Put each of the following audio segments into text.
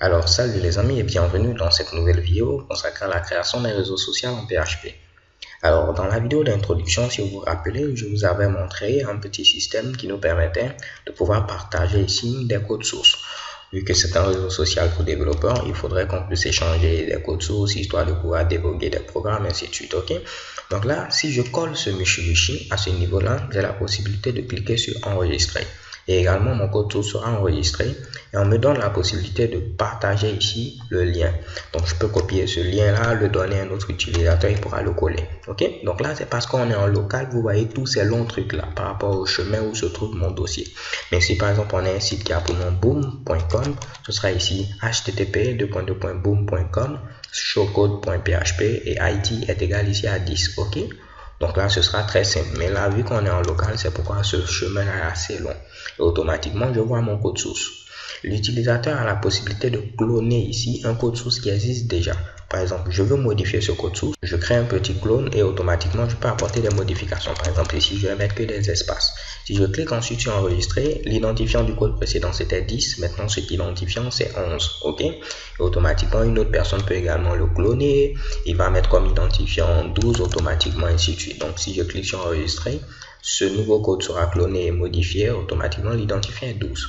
Alors, salut les amis et bienvenue dans cette nouvelle vidéo consacrée à la création d'un réseau social en PHP. Alors, dans la vidéo d'introduction, si vous vous rappelez, je vous avais montré un petit système qui nous permettait de pouvoir partager ici des codes sources. Vu que c'est un réseau social pour développeurs, il faudrait qu'on puisse échanger des codes sources, histoire de pouvoir débugger des programmes, ainsi de suite, ok? Donc là, si je colle ce Mitsubishi à ce niveau-là, j'ai la possibilité de cliquer sur enregistrer. Et également, mon code source sera enregistré et on me donne la possibilité de partager ici le lien. Donc, je peux copier ce lien-là, le donner à un autre utilisateur, il pourra le coller. Ok? Donc là, c'est parce qu'on est en local, vous voyez tous ces longs trucs-là par rapport au chemin où se trouve mon dossier. Mais si par exemple, on a un site qui a pour nom boom.com, ce sera ici http://boom.com, showcode.php et id est égal ici à 10. Ok? Donc là, ce sera très simple. Mais là, vu qu'on est en local, c'est pourquoi ce chemin est assez long. Et automatiquement, je vois mon code source. L'utilisateur a la possibilité de cloner ici un code source qui existe déjà. Par exemple, je veux modifier ce code source. Je crée un petit clone et automatiquement, je peux apporter des modifications. Par exemple, ici, je vais mettre que des espaces. Si je clique ensuite sur enregistrer, l'identifiant du code précédent c'était 10. Maintenant, cet identifiant c'est 11. Ok? Et automatiquement, une autre personne peut également le cloner. Il va mettre comme identifiant 12 automatiquement, ainsi de suite. Donc, si je clique sur enregistrer, ce nouveau code sera cloné et modifié. Automatiquement, l'identifiant est 12.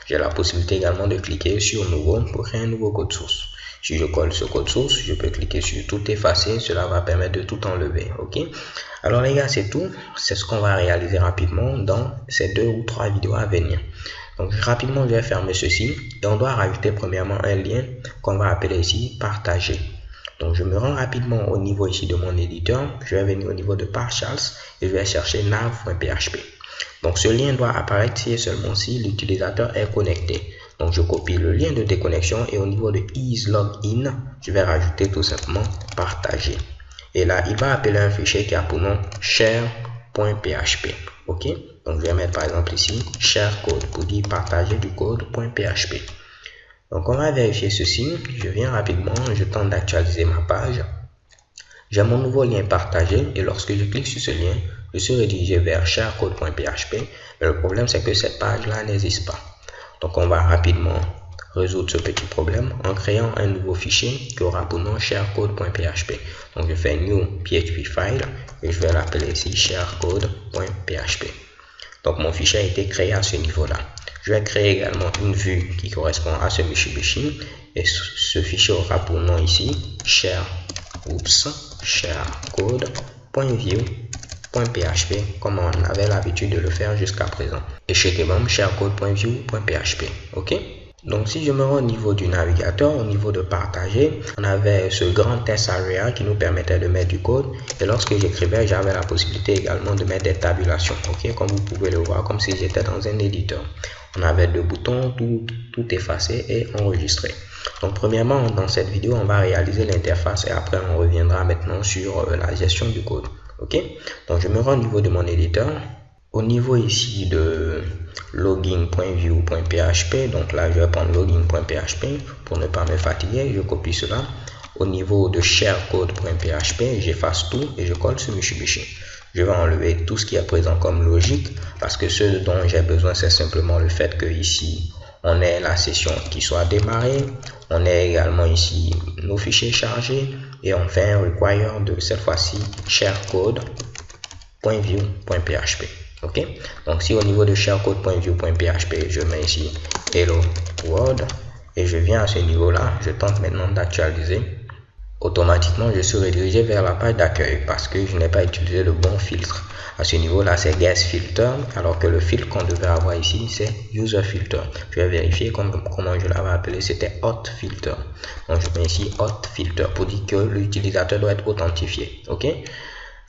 J'ai la possibilité également de cliquer sur nouveau pour créer un nouveau code source. Si je colle ce code source, je peux cliquer sur tout effacer. Cela va permettre de tout enlever. Ok? Alors les gars, c'est tout. C'est ce qu'on va réaliser rapidement dans ces 2 ou 3 vidéos à venir. Donc rapidement, je vais fermer ceci et on doit rajouter premièrement un lien qu'on va appeler ici partager. Donc je me rends rapidement au niveau ici de mon éditeur. Je vais venir au niveau de Partials et je vais chercher nav.php. Donc ce lien doit apparaître si et seulement si l'utilisateur est connecté. Donc je copie le lien de déconnexion et au niveau de is login, je vais rajouter tout simplement partager. Et là, il va appeler un fichier qui a pour nom share.php. Ok? Donc je vais mettre par exemple ici share code pour dire partager du code.php. Donc on va vérifier ceci. Je viens rapidement, je tente d'actualiser ma page. J'ai mon nouveau lien partagé et lorsque je clique sur ce lien, je suis redirigé vers sharecode.php. Mais le problème, c'est que cette page-là n'existe pas. Donc, on va rapidement résoudre ce petit problème en créant un nouveau fichier qui aura pour nom sharecode.php. Donc, je fais new php file et je vais l'appeler ici sharecode.php. Donc, mon fichier a été créé à ce niveau-là. Je vais créer également une vue qui correspond à ce Mitsubishi et ce fichier aura pour nom ici sharecode.view.php comme on avait l'habitude de le faire jusqu'à présent. Et chez Kebam, sharecode.view.php. Ok? Donc si je me rends au niveau du navigateur, au niveau de partager, on avait ce grand test area qui nous permettait de mettre du code. Et lorsque j'écrivais, j'avais la possibilité également de mettre des tabulations. Ok? Comme vous pouvez le voir, comme si j'étais dans un éditeur. On avait 2 boutons, tout effacé et enregistré. Donc premièrement, dans cette vidéo, on va réaliser l'interface et après on reviendra maintenant sur la gestion du code. Ok? Donc je me rends au niveau de mon éditeur. Au niveau ici de login.view.php, donc là je vais prendre login.php pour ne pas me fatiguer, je copie cela. Au niveau de sharecode.php, j'efface tout et je colle sur Mitsubishi. Je vais enlever tout ce qui est présent comme logique parce que ce dont j'ai besoin, c'est simplement le fait que ici on ait la session qui soit démarrée, on ait également ici nos fichiers chargés et on fait un require de cette fois-ci sharecode.view.php. Ok, donc si au niveau de sharecode.view.php, je mets ici hello world et je viens à ce niveau-là, je tente maintenant d'actualiser. Automatiquement, je suis redirigé vers la page d'accueil parce que je n'ai pas utilisé le bon filtre. À ce niveau-là, c'est guest filter, alors que le filtre qu'on devait avoir ici, c'est user filter. Je vais vérifier comment je l'avais appelé, c'était hot filter. Donc, je mets ici hot filter pour dire que l'utilisateur doit être authentifié. Ok?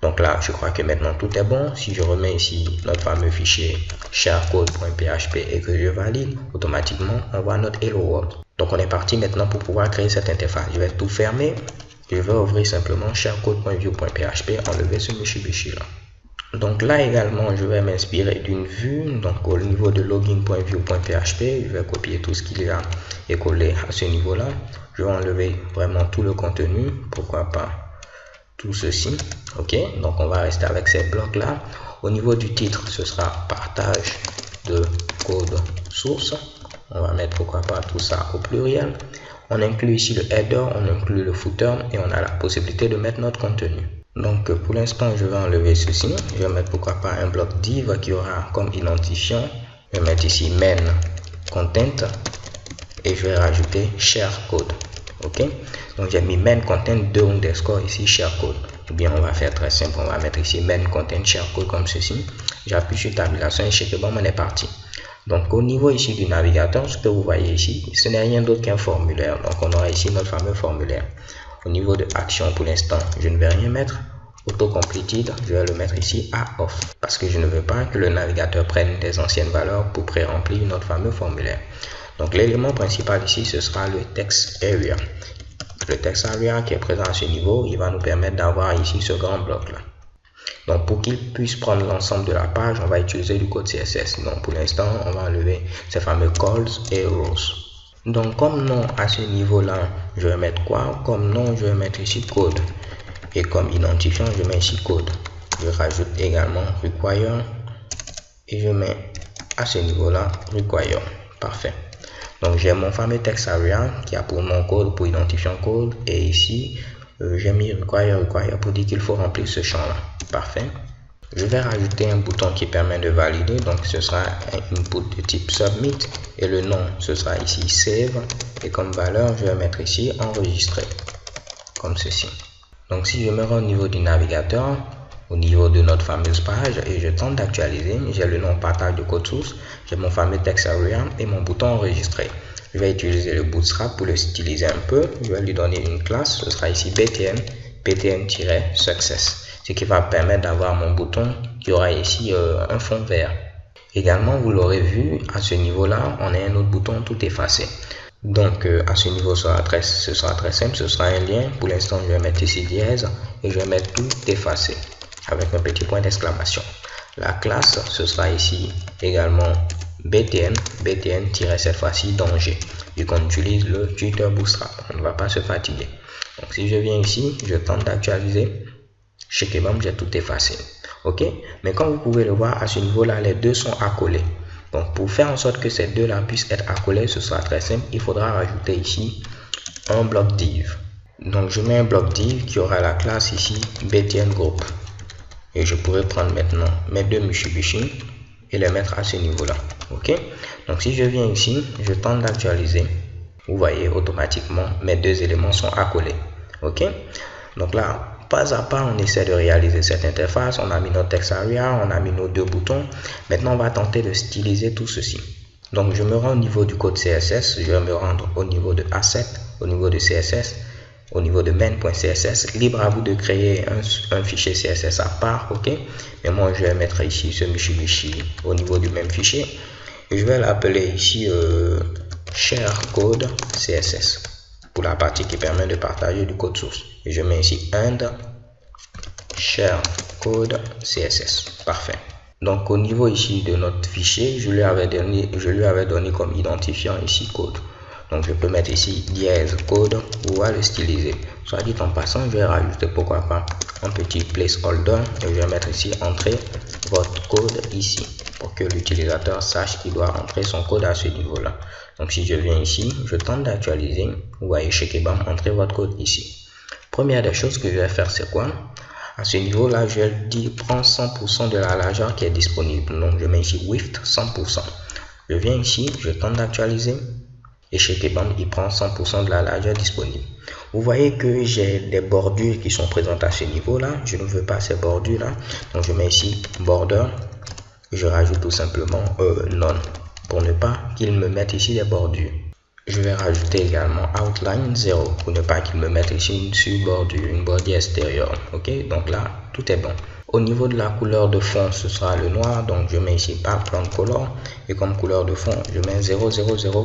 Donc là, je crois que maintenant tout est bon. Si je remets ici notre fameux fichier sharecode.php et que je valide, automatiquement, on voit notre hello world. Donc on est parti maintenant pour pouvoir créer cette interface. Je vais tout fermer. Je vais ouvrir simplement sharecode.view.php, enlever ce Mitsubishi là. Donc là également, je vais m'inspirer d'une vue. Donc au niveau de login.view.php, je vais copier tout ce qu'il y a et coller à ce niveau-là. Je vais enlever vraiment tout le contenu. Pourquoi pas tout ceci. Ok, donc on va rester avec ces blocs là. Au niveau du titre, ce sera partage de code source. On va mettre pourquoi pas tout ça au pluriel. On inclut ici le header, on inclut le footer et on a la possibilité de mettre notre contenu. Donc pour l'instant, je vais enlever ceci. Je vais mettre pourquoi pas un bloc div qui aura comme identifiant. Je vais mettre ici main content et je vais rajouter share code. Ok, donc j'ai mis main content 2 underscore ici share code. Ou bien on va faire très simple, on va mettre ici main content share code comme ceci. J'appuie sur tabulation et Shakebomb, on est parti. Donc au niveau ici du navigateur, ce que vous voyez ici, ce n'est rien d'autre qu'un formulaire. Donc on aura ici notre fameux formulaire. Au niveau de action, pour l'instant, je ne vais rien mettre. Auto-completed, je vais le mettre ici à off. Parce que je ne veux pas que le navigateur prenne des anciennes valeurs pour pré-remplir notre fameux formulaire. Donc l'élément principal ici, ce sera le text area. Le text area qui est présent à ce niveau, il va nous permettre d'avoir ici ce grand bloc là. Donc pour qu'il puisse prendre l'ensemble de la page, on va utiliser du code CSS. Donc pour l'instant, on va enlever ces fameux calls et rows. Donc comme nom à ce niveau là, je vais mettre quoi? Comme nom, je vais mettre ici code. Et comme identifiant, je mets ici code. Je rajoute également require. Et je mets à ce niveau là require. Parfait. Donc j'ai mon fameux text area qui a pour nom code, pour identifiant code. Et ici, j'ai mis require pour dire qu'il faut remplir ce champ là. Parfait. Je vais rajouter un bouton qui permet de valider. Donc ce sera un input de type submit. Et le nom, ce sera ici save. Et comme valeur, je vais mettre ici enregistrer. Comme ceci. Donc si je me rends au niveau du navigateur, au niveau de notre fameuse page et je tente d'actualiser, j'ai le nom partage de code source, j'ai mon fameux text area et mon bouton enregistrer. Je vais utiliser le bootstrap pour le styliser un peu. Je vais lui donner une classe, ce sera ici btn-success, ce qui va permettre d'avoir mon bouton qui aura ici un fond vert. Également, vous l'aurez vu, à ce niveau-là, on a un autre bouton tout effacé. Donc à ce niveau, ce sera très simple, ce sera un lien. Pour l'instant, je vais mettre ici dièse et je vais mettre tout effacé avec un petit point d'exclamation. La classe, ce sera ici également btn cette fois-ci danger, vu qu'on utilise le tutor bootstrap. On ne va pas se fatiguer. Donc si je viens ici, je tente d'actualiser. Shakebomb, j'ai tout effacé. Ok, mais comme vous pouvez le voir, à ce niveau-là, les deux sont accolés. Donc pour faire en sorte que ces deux-là puissent être accolés, ce sera très simple. Il faudra rajouter ici un bloc div. Donc je mets un bloc div qui aura la classe ici btn group. Et je pourrais prendre maintenant mes deux Mitsubishi et les mettre à ce niveau-là. Ok. Donc si je viens ici, je tente d'actualiser. Vous voyez automatiquement mes deux éléments sont accolés. Ok. Donc là, pas à pas, on essaie de réaliser cette interface. On a mis notre text area, on a mis nos deux boutons. Maintenant, on va tenter de styliser tout ceci. Donc, je me rends au niveau du code CSS. Je vais me rendre au niveau de asset, au niveau de CSS, au niveau de main.css. Libre à vous de créer un fichier CSS à part. Ok. Mais moi, je vais mettre ici ce Mitsubishi au niveau du même fichier. Et je vais l'appeler ici share code CSS. Pour la partie qui permet de partager du code source. Et je mets ici and share code CSS. Parfait. Donc au niveau ici de notre fichier, je lui avais donné comme identifiant ici code. Donc je peux mettre ici dièse code pour le styliser. Soit dit en passant, je vais rajouter pourquoi pas un petit placeholder et je vais mettre ici entrer votre code ici pour que l'utilisateur sache qu'il doit entrer son code à ce niveau là. Donc si je viens ici, je tente d'actualiser, vous voyez Shakebomb, entrez votre code ici. Première des choses que je vais faire, c'est quoi? À ce niveau là, je vais dire prends 100% de la largeur qui est disponible. Donc je mets ici width 100%. Je viens ici, je tente d'actualiser et Shakebomb il prend 100% de la largeur disponible. Vous voyez que j'ai des bordures qui sont présentes à ce niveau là. Je ne veux pas ces bordures là. Donc je mets ici border. Je rajoute tout simplement none pour ne pas qu'il me mette ici des bordures. Je vais rajouter également outline 0 pour ne pas qu'il me mette ici une bordure, une bordure extérieure. Ok, donc là tout est bon. Au niveau de la couleur de fond, ce sera le noir. Donc je mets ici background color et comme couleur de fond, je mets 000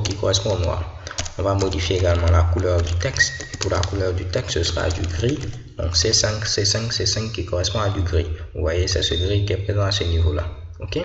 qui correspond au noir. On va modifier également la couleur du texte. Et pour la couleur du texte, ce sera du gris. Donc C5 qui correspond à du gris. Vous voyez, c'est ce gris qui est présent à ce niveau-là. Ok,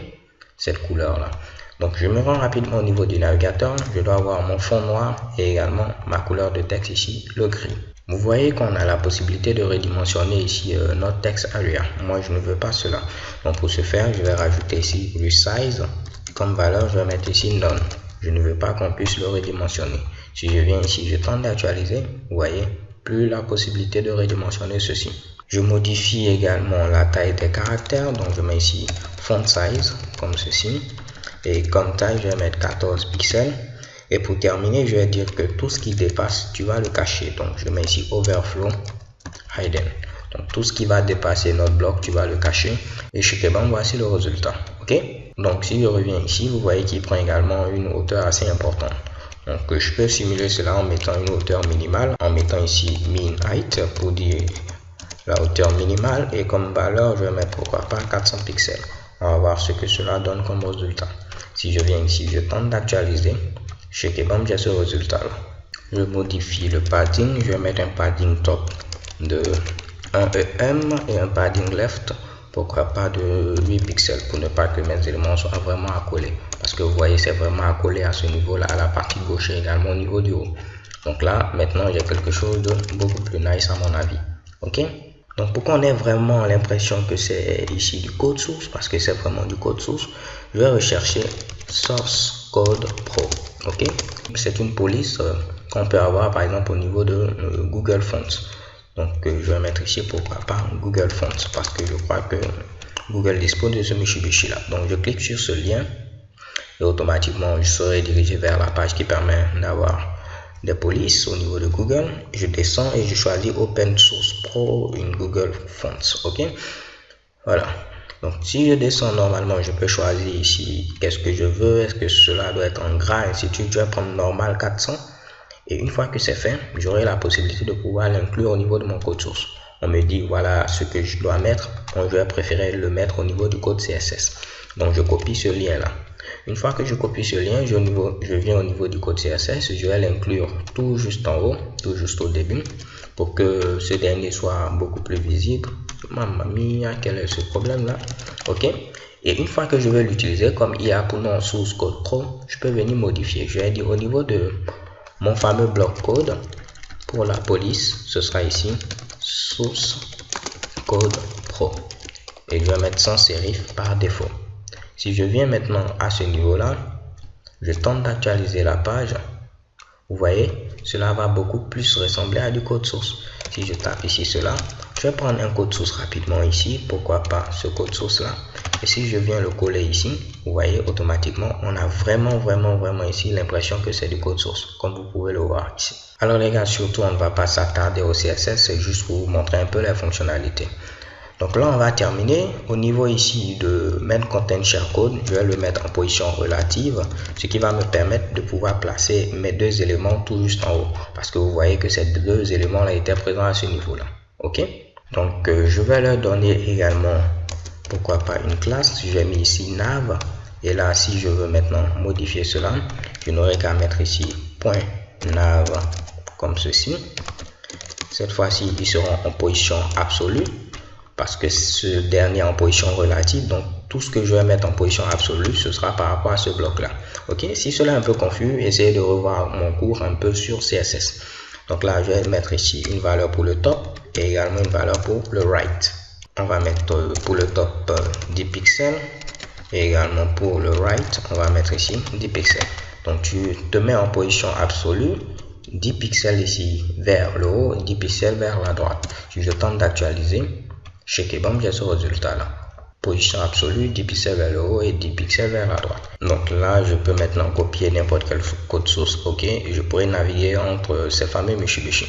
cette couleur-là. Donc je me rends rapidement au niveau du navigateur. Je dois avoir mon fond noir et également ma couleur de texte ici, le gris. Vous voyez qu'on a la possibilité de redimensionner ici notre text area. Moi, je ne veux pas cela. Donc pour ce faire, je vais rajouter ici resize. Comme valeur, je vais mettre ici none. Je ne veux pas qu'on puisse le redimensionner. Si je viens ici, je tente d'actualiser, vous voyez, plus la possibilité de redimensionner ceci. Je modifie également la taille des caractères, donc je mets ici font size, comme ceci. Et comme taille, je vais mettre 14 pixels. Et pour terminer, je vais dire que tout ce qui dépasse, tu vas le cacher. Donc je mets ici overflow hidden. Donc tout ce qui va dépasser notre bloc, tu vas le cacher. Et chez Kebam, voici le résultat. Ok? Donc si je reviens ici, vous voyez qu'il prend également une hauteur assez importante. Donc je peux simuler cela en mettant une hauteur minimale, en mettant ici min height pour dire la hauteur minimale, et comme valeur, je vais mettre pourquoi pas 400 pixels. On va voir ce que cela donne comme résultat. Si je viens ici, je tente d'actualiser. Chez Kebam, j'ai ce résultat là. Je modifie le padding, je vais mettre un padding top de 1 EM et un padding left, pourquoi pas de 8 pixels, pour ne pas que mes éléments soient vraiment accolés. Parce que vous voyez, c'est vraiment accolé à ce niveau-là, à la partie gauche et également au niveau du haut. Donc là, maintenant, j'ai quelque chose de beaucoup plus nice à mon avis. Ok? Donc pour qu'on ait vraiment l'impression que c'est ici du code source, parce que c'est vraiment du code source, je vais rechercher Source Code Pro. Ok? C'est une police qu'on peut avoir par exemple au niveau de Google Fonts. Donc je vais mettre ici pourquoi pas Google Fonts, parce que je crois que Google dispose de ce Mitsubishi là. Donc je clique sur ce lien et automatiquement je serai dirigé vers la page qui permet d'avoir des polices au niveau de Google. Je descends et je choisis Open Source Pro in Google Fonts. Ok, voilà. Donc si je descends, normalement je peux choisir ici qu'est-ce que je veux. Est-ce que cela doit être en gras, ainsi de suite. Je vais prendre normal 400. Et une fois que c'est fait, j'aurai la possibilité de pouvoir l'inclure au niveau de mon code source. On me dit voilà ce que je dois mettre. Donc je vais préférer le mettre au niveau du code CSS. Donc je copie ce lien là. Une fois que je copie ce lien, je viens au niveau du code CSS, je vais l'inclure tout juste en haut, tout juste au début, pour que ce dernier soit beaucoup plus visible. Mamma mia, quel est ce problème là? Ok. Et une fois que je vais l'utiliser, comme il y a pour nom Source Code Pro, je peux venir modifier. Je vais dire au niveau de mon fameux bloc code, pour la police, ce sera ici Source Code Pro. Et je vais mettre sans sérif par défaut. Si je viens maintenant à ce niveau-là, je tente d'actualiser la page. Vous voyez, cela va beaucoup plus ressembler à du code source. Si je tape ici cela, je vais prendre un code source rapidement ici. Pourquoi pas ce code source-là. Et si je viens le coller ici, vous voyez, automatiquement, on a vraiment ici l'impression que c'est du code source, comme vous pouvez le voir ici. Alors les gars, surtout, on ne va pas s'attarder au CSS, c'est juste pour vous montrer un peu les fonctionnalités. Donc là, on va terminer. Au niveau ici de Main Content Share Code, je vais le mettre en position relative, ce qui va me permettre de pouvoir placer mes deux éléments tout juste en haut. Parce que vous voyez que ces deux éléments-là étaient présents à ce niveau-là. Ok? Donc, je vais leur donner également, pourquoi pas, une classe. J'ai mis ici nav. Et là, si je veux maintenant modifier cela, je n'aurai qu'à mettre ici .nav comme ceci. Cette fois-ci, ils seront en position absolue, parce que ce dernier est en position relative. Donc tout ce que je vais mettre en position absolue, ce sera par rapport à ce bloc là. Ok, si cela est un peu confus, essayez de revoir mon cours un peu sur CSS. Donc là, je vais mettre ici une valeur pour le top et également une valeur pour le right. On va mettre pour le top 10 pixels et également pour le right, on va mettre ici 10 pixels. Donc tu te mets en position absolue, 10 pixels ici vers le haut et 10 pixels vers la droite. Si je tente d'actualiser, chez Kebam, j'ai ce résultat là. Position absolue, 10 pixels vers le haut et 10 pixels vers la droite. Donc là, je peux maintenant copier n'importe quel code source. Ok, et je pourrais naviguer entre ces fameux Mitsubishi.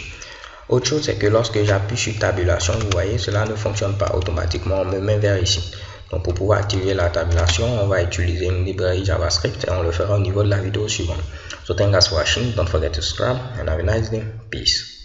Autre chose, c'est que lorsque j'appuie sur tabulation, vous voyez, cela ne fonctionne pas automatiquement. On me met vers ici. Donc pour pouvoir activer la tabulation, on va utiliser une librairie JavaScript et on le fera au niveau de la vidéo suivante. So thanks for watching. Don't forget to subscribe and have a nice day. Peace.